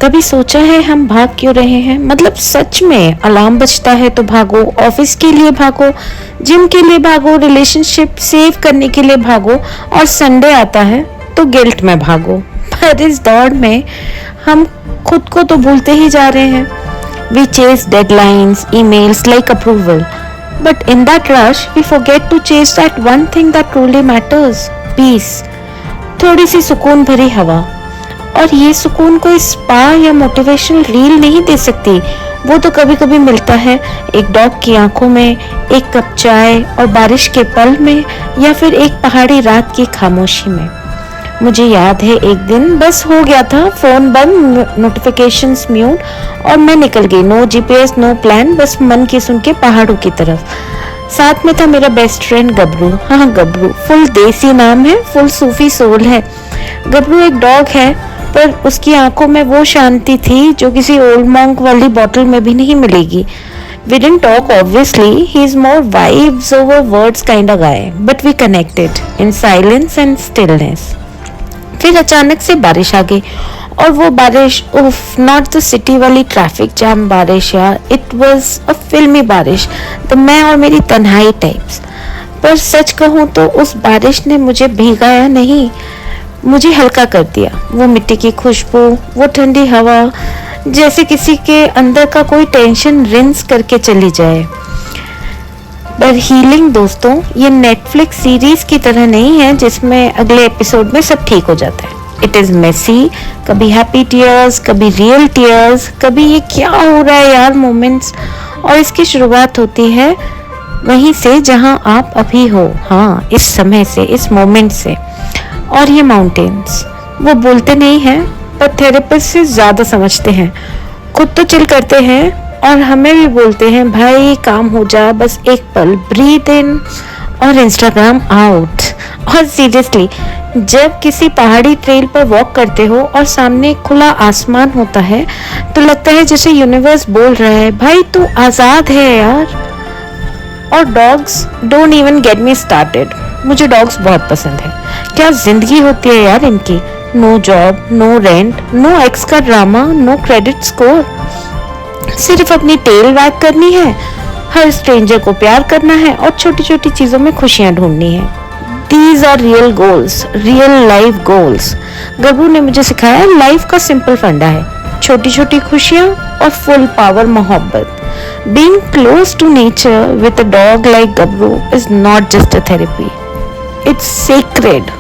कभी सोचा है हम भाग क्यों रहे हैं? मतलब सच में अलार्म बजता है तो भागो, ऑफिस के लिए भागो, जिम के लिए भागो, रिलेशनशिप सेव करने के लिए भागो, और संडे आता है तो गिल्ट में भागो। पर इस दौड़ में हम खुद को तो भूलते ही जा रहे हैं। We chase deadlines, emails like approval, but in that rush we forget to chase that one thing that truly matters, peace। थोड़ी सी सुकून भरी हवा, और ये सुकून कोई स्पा या मोटिवेशनल रील नहीं दे सकती। वो तो कभी कभी मिलता है एक डॉग की आंखों में, एक कप चाय और बारिश के पल में, या फिर एक पहाड़ी रात की खामोशी में। मुझे याद है एक दिन बस हो गया था, फोन बंद, नोटिफिकेशंस म्यूट, और मैं निकल गई। नो जीपीएस, नो प्लान, बस मन की सुन के पहाड़ों की तरफ। साथ में था मेरा बेस्ट फ्रेंड गबरू। हाँ गबरू, फुल देसी नाम है, फुल सूफी सोल है। गबरू एक डॉग है, पर उसकी आंखों में वो शांति थी जो किसी ओल्ड मॉन्क वाली बॉटल में भी नहीं मिलेगी। We didn't talk obviously, he's more vibes over words kind of guy, but we connected in silence and stillness। फिर अचानक से बारिश आ गई, और वो बारिश, उफ, नॉट द सिटी वाली ट्रैफिक जैम बारिश यार, इट वाज अ फिल्मी बारिश, तो मैं और मेरी तन्हाई टाइप्स। पर सच कहूँ तो उस बारिश ने मुझे भिगाया नहीं, मुझे हल्का कर दिया। वो मिट्टी की खुशबू, वो ठंडी हवा, जैसे किसी के अंदर का कोई टेंशन रिंस करके चली जाए। पर हीलिंग दोस्तों, ये नेटफ्लिक्स सीरीज की तरह नहीं है जिसमें अगले एपिसोड में सब ठीक हो जाता है। इट इज मेसी, कभी हैप्पी टीयर्स, कभी रियल टीयर्स, कभी ये क्या हो रहा है यार मोमेंट्स। और इसकी शुरुआत होती है वहीं से जहां आप अभी हो, हाँ, इस समय से, इस मोमेंट से। और ये माउंटेन्स, वो बोलते नहीं हैं पर थेरेपिस्ट से ज्यादा समझते हैं। खुद तो चिल करते हैं और हमें भी बोलते हैं भाई काम हो जा, बस एक पल, ब्रीथ इन और इंस्टाग्राम आउट। और सीरियसली, जब किसी पहाड़ी ट्रेल पर वॉक करते हो और सामने खुला आसमान होता है तो लगता है जैसे यूनिवर्स बोल रहा है भाई तू आजाद है यार। और dogs, don't even get me started, मुझे डॉग्स बहुत पसंद है। क्या जिंदगी होती है यार इनकी, no job, no rent, no ex का ड्रामा, नो क्रेडिट स्कोर, सिर्फ अपनी टेल वैग करनी है, हर स्ट्रेंजर को प्यार करना है और छोटी छोटी चीजों में खुशियां ढूंढनी है। These are real goals, real life goals। गबरू ने मुझे सिखाया लाइफ का सिंपल फंडा है, छोटी छोटी खुशियां और फुल पावर मोहब्बत। Being close to nature with a dog like Gabru is not just a therapy, it's sacred।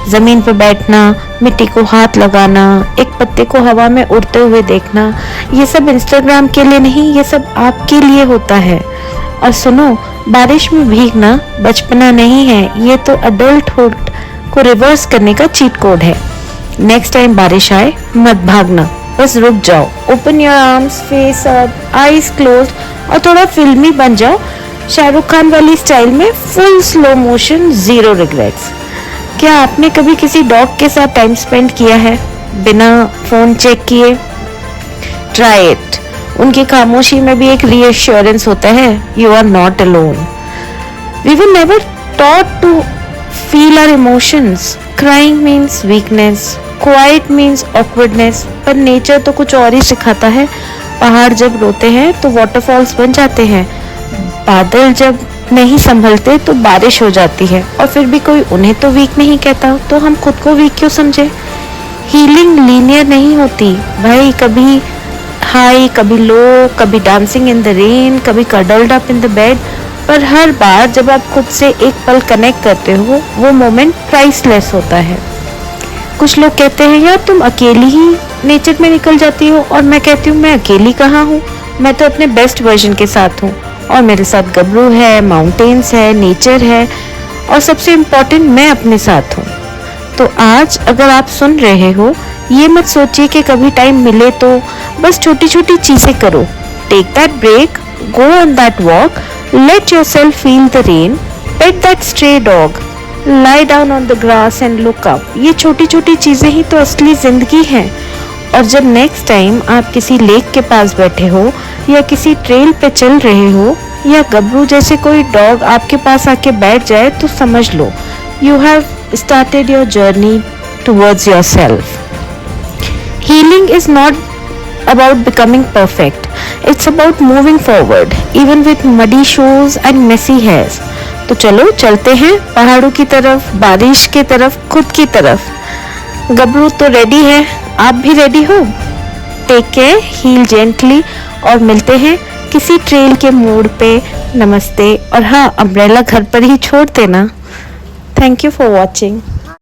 जमीन पर बैठना, मिट्टी को हाथ लगाना, एक पत्ते को हवा में उड़ते हुए देखना, ये सब इंस्टाग्राम के लिए नहीं, ये सब आपके लिए होता है। और सुनो, बारिश में भीगना बचपना नहीं है, ये तो अडल्टहुड को रिवर्स करने का चीट कोड है। नेक्स्ट टाइम बारिश आए मत भागना, बस रुक जाओ, open your arms, face up, eyes close, और थोड़ा फिल्मी बन जाओ, शाहरुख खान वाली स्टाइल में, full slow motion, zero regrets. क्या आपने कभी किसी डॉग के साथ टाइम स्पेंड किया है बिना फोन चेक किए? Try it. उनकी खामोशी में भी एक रीअश्योरेंस होता है, you are not alone. We were never taught to feel our emotions. Crying means weakness, quiet means awkwardness, पर नेचर तो कुछ और ही सिखाता है। पहाड़ जब रोते हैं तो वाटरफॉल्स बन जाते हैं, बादल जब नहीं संभलते तो बारिश हो जाती है, और फिर भी कोई उन्हें तो वीक नहीं कहता, तो हम खुद को वीक क्यों समझे? हीलिंग लीनियर नहीं होती भाई, कभी हाई, कभी लो, कभी डांसिंग इन द रेन, कभी cuddled up in the bed, पर हर बार जब आप खुद से एक पल कनेक्ट करते हो, वो मोमेंट प्राइसलेस होता है। कुछ लोग कहते हैं यार तुम अकेली ही नेचर में निकल जाती हो, और मैं कहती हूँ मैं अकेली कहाँ हूँ, मैं तो अपने बेस्ट वर्जन के साथ हूँ, और मेरे साथ गबरू है, माउंटेन्स है, नेचर है, और सबसे इम्पोर्टेंट मैं अपने साथ हूँ। तो आज अगर आप सुन रहे हो, ये मत सोचिए कि कभी टाइम मिले तो बस छोटी छोटी चीजें करो। Take that break, go on that walk, let yourself feel the rain, pet that stray dog, lie down on the grass and look up. ये छोटी छोटी चीजें ही तो असली जिंदगी है। और जब नेक्स्ट टाइम आप किसी लेक के पास बैठे हो, या किसी ट्रेल पे चल रहे हो, या गबरू जैसे कोई डॉग आपके पास आके बैठ जाए, तो समझ लो you have started your journey towards yourself। Healing is not about becoming perfect. It's about moving forward, even with muddy shoes and messy hairs. तो चलो चलते हैं पहाड़ों की तरफ, बारिश की तरफ, खुद की तरफ. गबरू तो रेडी है, आप भी रेडी हो? टेक केयर, हील जेंटली और मिलते हैं किसी ट्रेल के मोड़ पे. नमस्ते. और हाँ, अम्ब्रेला घर पर ही छोड़ देना. Thank you for watching.